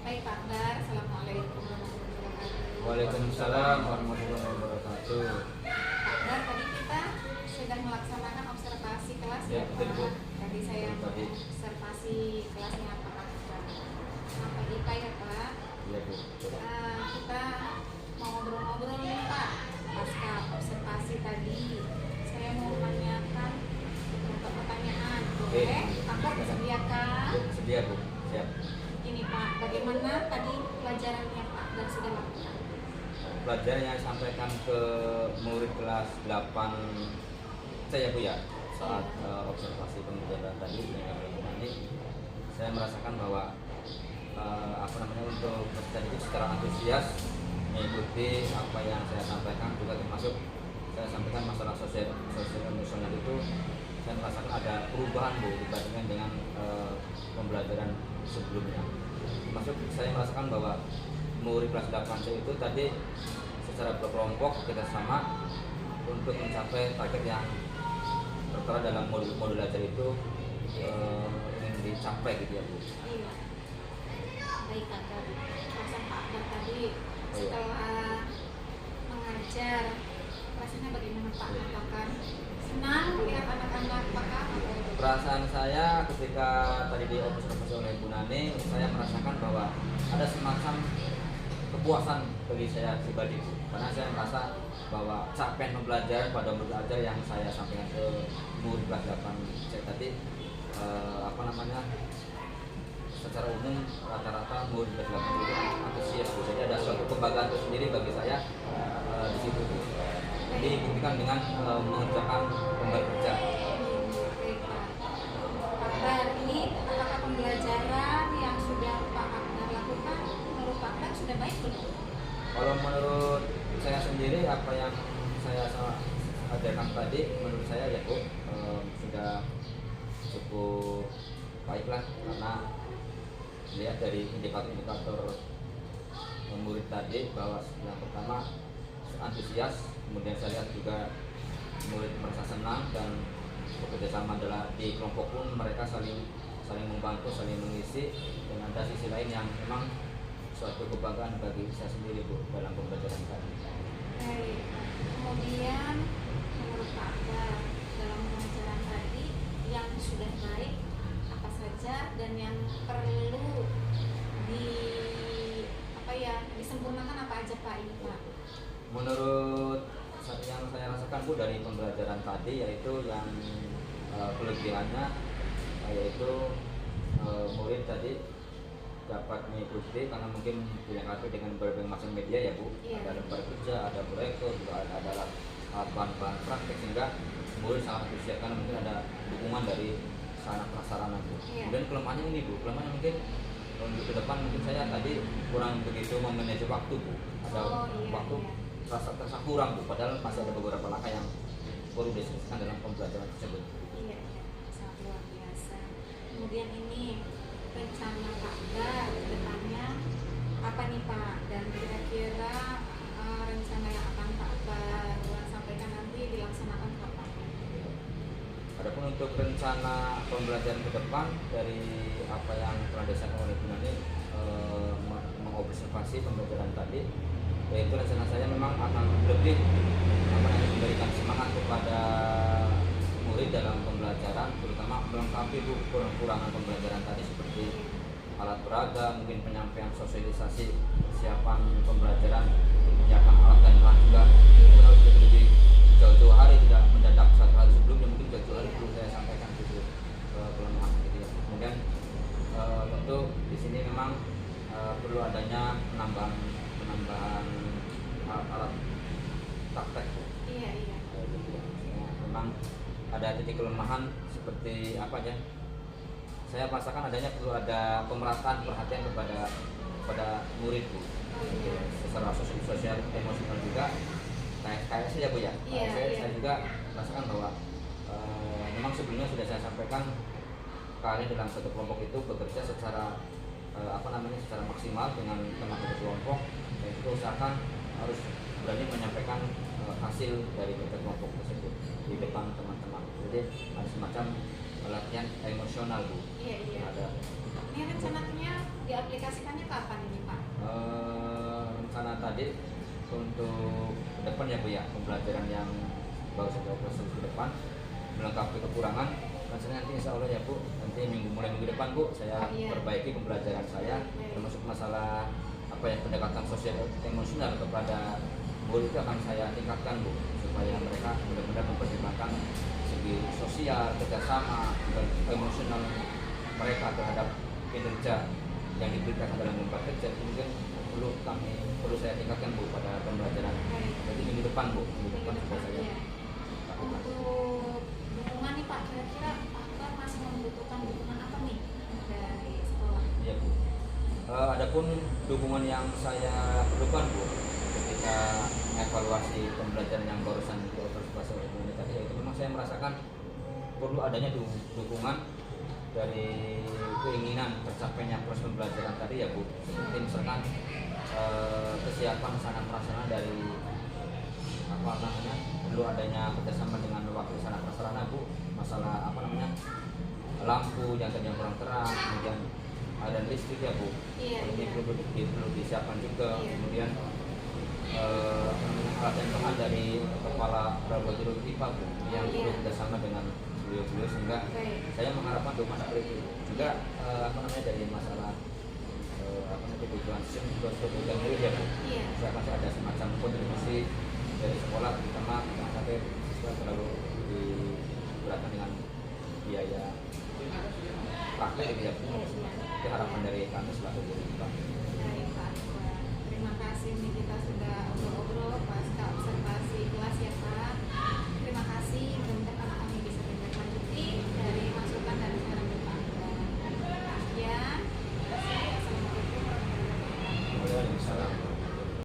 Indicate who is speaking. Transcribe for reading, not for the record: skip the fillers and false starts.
Speaker 1: Hai Pak Akbar, Assalamualaikum warahmatullahi wabarakatuh.
Speaker 2: Waalaikumsalam warahmatullahi wabarakatuh.
Speaker 1: Pak Akbar, tadi kita sedang melaksanakan observasi kelas
Speaker 2: Ya,
Speaker 1: ya
Speaker 2: betul, Bu.
Speaker 1: Pak. Tadi saya
Speaker 2: Tadi.
Speaker 1: observasi kelasnya Pak Akbar. Selamat IPA ya Pak.
Speaker 2: Iya Bu. Coba.
Speaker 1: Kita mau ngobrol-ngobrol nih Pak. Pasca observasi tadi, saya mau menanyakan beberapa pertanyaan. Boleh? Pak Akbar disediakan?
Speaker 2: Sedia Bu. Siap.
Speaker 1: Ini Pak, bagaimana tadi pelajarannya Pak dan sudah lakukan?
Speaker 2: Pelajaran yang sampaikan ke murid kelas 8 saya Bu ya, saat observasi pembelajaran tadi dengan ini, saya merasakan bahwa untuk peserta itu secara antusias mengikuti apa yang saya sampaikan, juga termasuk saya sampaikan masalah sosial emosional itu saya merasakan ada perubahan Bu dibandingkan dengan pembelajaran sebelumnya. Termasuk saya merasakan bahwa murid kelas 8 itu tadi secara berkelompok kita sama untuk mencapai target yang tertera dalam modul belajar itu ingin dicapai gitu ya Bu.
Speaker 1: Iya. Baik Pak Akbar. Perasaan Pak Akbar tadi setelah mengajar, rasanya bagaimana Pak? Apakah senang melihat anak-anak Pak?
Speaker 2: Perasaan saya ketika tadi diobservasi oleh Bu Nani, saya merasakan bahwa ada semacam kepuasan bagi saya pribadi Bu. Karena saya merasa bahwa capaian pembelajaran pada murid belajar yang saya sampaikan ke murid kelas 8 saya tadi secara umum rata-rata murid kelas 8 itu antusias Bu. Jadi ada suatu kebanggaan tersendiri bagi saya di situ Bu. Jadi dibuktikan dengan mengerjakan kembali kerja.
Speaker 1: Ini apakah pembelajaran yang sudah Pak Akbar lakukan menurut Pak Akbar sudah baik belum?
Speaker 2: Kalau menurut saya sendiri apa yang saya ajarkan tadi menurut saya ya Bu sudah cukup baiklah, karena lihat dari indikator-indikator murid tadi bahwa yang pertama antusias, kemudian saya lihat juga murid merasa senang dan bekerja sama adalah di kelompok pun mereka saling membantu, saling mengisi, dan ada sisi lain yang memang suatu kebanggaan bagi saya sendiri Bu dalam pembelajaran tadi.
Speaker 1: Baik. Kemudian menurut Pak Akbar dalam pembelajaran tadi yang sudah baik apa saja dan yang perlu disempurnakan apa aja Pak ini Pak?
Speaker 2: Menurut yang saya rasakan Bu dari pembelajaran tadi yaitu yang kelebihannya yaitu murid tadi dapat mengikuti karena mungkin dilengkapi dengan berbagai macam media ya Bu.
Speaker 1: Iya.
Speaker 2: Ada lembar kerja, ada proyektor, juga ada bahan-bahan praktek sehingga murid sangat antusias karena mungkin ada dukungan dari sarana prasarana Bu.
Speaker 1: Iya.
Speaker 2: Kemudian kelemahannya ini Bu, kelemahannya mungkin untuk ke depan mungkin saya tadi kurang begitu memanage waktu Bu. Ada waktu terasa kurang Bu, padahal masih ada beberapa langkah yang perlu diselesaikan dalam pembelajaran tersebut.
Speaker 1: Iya, sangat luar biasa. Kemudian ini rencana Pak Akbar ke depannya apa nih Pak? Dan kira-kira rencana yang akan Pak Akbar sampaikan nanti dilaksanakan kapan?
Speaker 2: Adapun untuk rencana pembelajaran ke depan dari apa yang telah disampaikan oleh Bu Nani mengobservasi pembelajaran tadi, yaitu rencana saya memang akan lebih memberikan semangat kepada murid dalam pembelajaran, terutama melengkapi Bu kekurangan pembelajaran tadi seperti alat peraga, mungkin penyampaian sosialisasi kesiapan pembelajaran, penyiapan alat dan bahan juga itu harus lebih jauh-jauh hari, tidak mendadak satu hari sebelumnya, mungkin jauh-jauh hari perlu saya sampaikan gitu kelemahan gitu ya. Kemudian tentu di sini memang perlu adanya penambahan alat praktek.
Speaker 1: Iya.
Speaker 2: Memang ada titik kelemahan seperti apa ya? Saya merasakan adanya perlu ada pemerataan perhatian kepada murid Bu. Secara sosial emosional juga. Kayak saya Bu ya. Saya juga merasakan bahwa memang sebelumnya sudah saya sampaikan kalian dalam satu kelompok itu bekerja secara secara maksimal dengan teman-teman kelompok, dan itu usahakan harus berani menyampaikan hasil dari kerja kelompok tersebut di depan teman-teman. Jadi ada semacam latihan emosional Bu.
Speaker 1: Iya.
Speaker 2: Ada.
Speaker 1: Ini rencananya diaplikasikannya kapan ini Pak?
Speaker 2: Rencana tadi untuk ke depan ya Bu ya, pembelajaran yang baru saja proses ke depan melengkapi kekurangan. Rasanya nanti insya Allah ya Bu, nanti mulai minggu depan Bu, saya perbaiki pembelajaran saya, termasuk masalah apa ya, pendekatan sosial emosional kepada murid itu akan saya tingkatkan Bu, supaya mereka benar-benar mempertimbangkan segi sosial, kerjasama, dan emosional mereka terhadap kinerja yang diberikan dalam lembaga kerja. Mungkin perlu saya tingkatkan Bu pada pembelajaran. Jadi minggu depan Bu, minggu depan sudah saya lakukan.
Speaker 1: Untuk dukungan nih Pak, kira-kira Pak masih membutuhkan dukungan apa nih dari sekolah?
Speaker 2: Iya Bu. Adapun dukungan yang saya perlukan Bu ketika evaluasi pembelajaran yang barusan bahasa Indonesia tadi, yaitu memang saya merasakan perlu adanya dukungan dari keinginan tercapainya proses pembelajaran tadi ya Bu. Seperti misalkan kesiapan sarana prasarana dari apa namanya, perlu adanya kerjasama dengan wakil sarana prasarana Bu, masalah apa namanya, lampu yang kurang terang, kemudian ada listrik ya Bu. Ini perlu disiapkan juga. Kemudian alat dan bahan dari kepala laboratorium IPA Bu, yang perlu kerjasama dengan beliau-beliau, sehingga saya mengharapkan dokumen seperti itu juga apa namanya, dari masalah apa namanya, kebutuhan sistem dan murid ya Bu. Saya akan ada semacam kontribusi dari sekolah, terutama jangan sampai siswa terlalu diberatkan dengan biaya praktek gitu ya Bu. Itu harapan dari kami selaku guru Pak.
Speaker 1: Baik Pak, terima kasih nih, kita sudah ngobrol pasca observasi kelas ya Pak. Terima kasih, mudah-mudahan kami bisa lanjuti dari masukan dan saran Bapak. Sekian, terima kasih. Assalamualaikum warahmatullahi wabarakatuh.
Speaker 2: Waalaikumsalam.